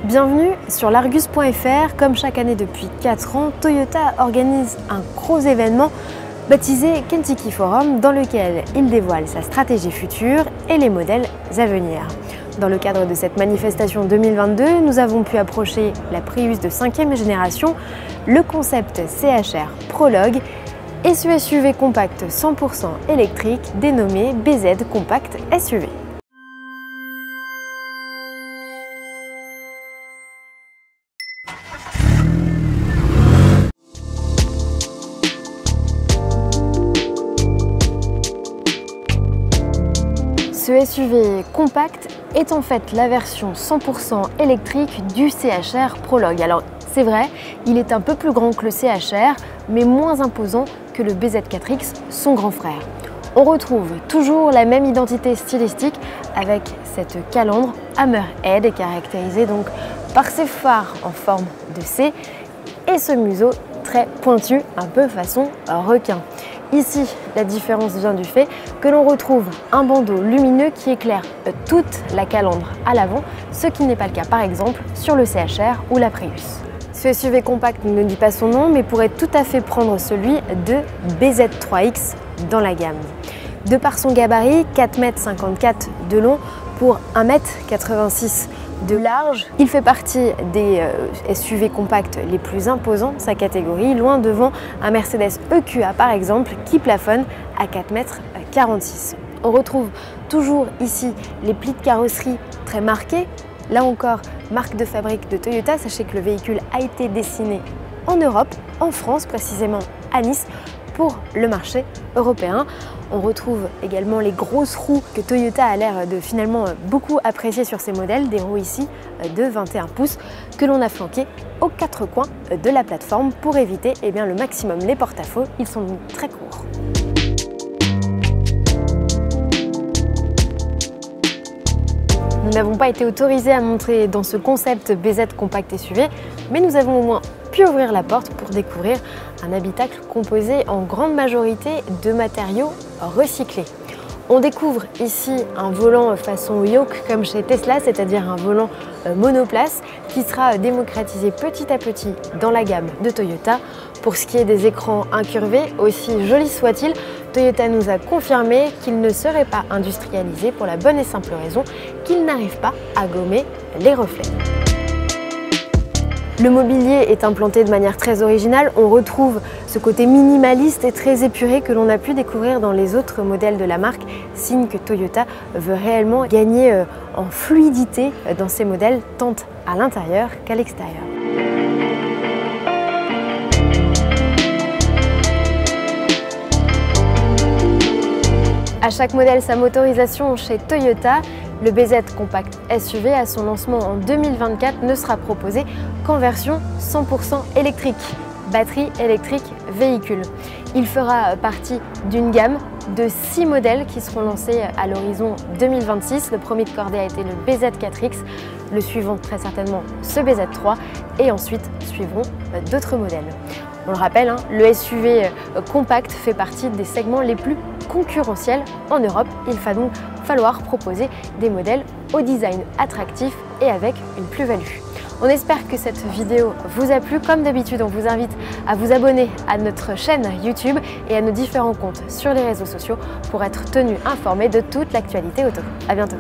Bienvenue sur l'Argus.fr. Comme chaque année depuis 4 ans, Toyota organise un gros événement baptisé Kentucky Forum dans lequel il dévoile sa stratégie future et les modèles à venir. Dans le cadre de cette manifestation 2022, nous avons pu approcher la Prius de 5e génération, le concept CHR Prologue et ce SUV compact 100% électrique dénommé BZ Compact SUV. Ce SUV compact est en fait la version 100% électrique du CHR Prologue. Alors c'est vrai, il est un peu plus grand que le CHR, mais moins imposant que le BZ4X, son grand frère. On retrouve toujours la même identité stylistique avec cette calandre Hammerhead caractérisée donc par ses phares en forme de C et ce museau très pointu, un peu façon requin. Ici, la différence vient du fait que l'on retrouve un bandeau lumineux qui éclaire toute la calandre à l'avant, ce qui n'est pas le cas par exemple sur le CHR ou la Prius. Ce SUV compact ne dit pas son nom, mais pourrait tout à fait prendre celui de BZ3X dans la gamme. De par son gabarit, 4,54 m de long pour 1,86 m de large, il fait partie des SUV compacts les plus imposants de sa catégorie, loin devant un Mercedes EQA par exemple qui plafonne à 4,46 m. On retrouve toujours ici les plis de carrosserie très marqués. Là encore, marque de fabrique de Toyota. Sachez que le véhicule a été dessiné en Europe, en France précisément à Nice, pour le marché européen. On retrouve également les grosses roues que Toyota a l'air de finalement beaucoup apprécier sur ses modèles, des roues ici de 21 pouces que l'on a flanquées aux 4 coins de la plateforme pour éviter le maximum les porte-à-faux. Ils sont donc très courts. Nous n'avons pas été autorisés à montrer dans ce concept BZ Compact SUV, mais nous avons au moins pu ouvrir la porte pour découvrir un habitacle composé en grande majorité de matériaux recyclés. On découvre ici un volant façon yoke comme chez Tesla, c'est-à-dire un volant monoplace qui sera démocratisé petit à petit dans la gamme de Toyota. Pour ce qui est des écrans incurvés, aussi jolis soient-ils, Toyota nous a confirmé qu'ils ne seraient pas industrialisés pour la bonne et simple raison qu'ils n'arrivent pas à gommer les reflets. Le mobilier est implanté de manière très originale. On retrouve ce côté minimaliste et très épuré que l'on a pu découvrir dans les autres modèles de la marque, signe que Toyota veut réellement gagner en fluidité dans ses modèles, tant à l'intérieur qu'à l'extérieur. À chaque modèle, sa motorisation chez Toyota. Le BZ Compact SUV à son lancement en 2024 ne sera proposé qu'en version 100% électrique, batterie électrique véhicule. Il fera partie d'une gamme de 6 modèles qui seront lancés à l'horizon 2026. Le premier de cordée a été le BZ4X, le suivant très certainement ce BZ3 et ensuite suivront d'autres modèles. On le rappelle, le SUV compact fait partie des segments les plus concurrentiels en Europe. Il va donc falloir proposer des modèles au design attractif et avec une plus-value. On espère que cette vidéo vous a plu. Comme d'habitude, on vous invite à vous abonner à notre chaîne YouTube et à nos différents comptes sur les réseaux sociaux pour être tenu informé de toute l'actualité auto. À bientôt.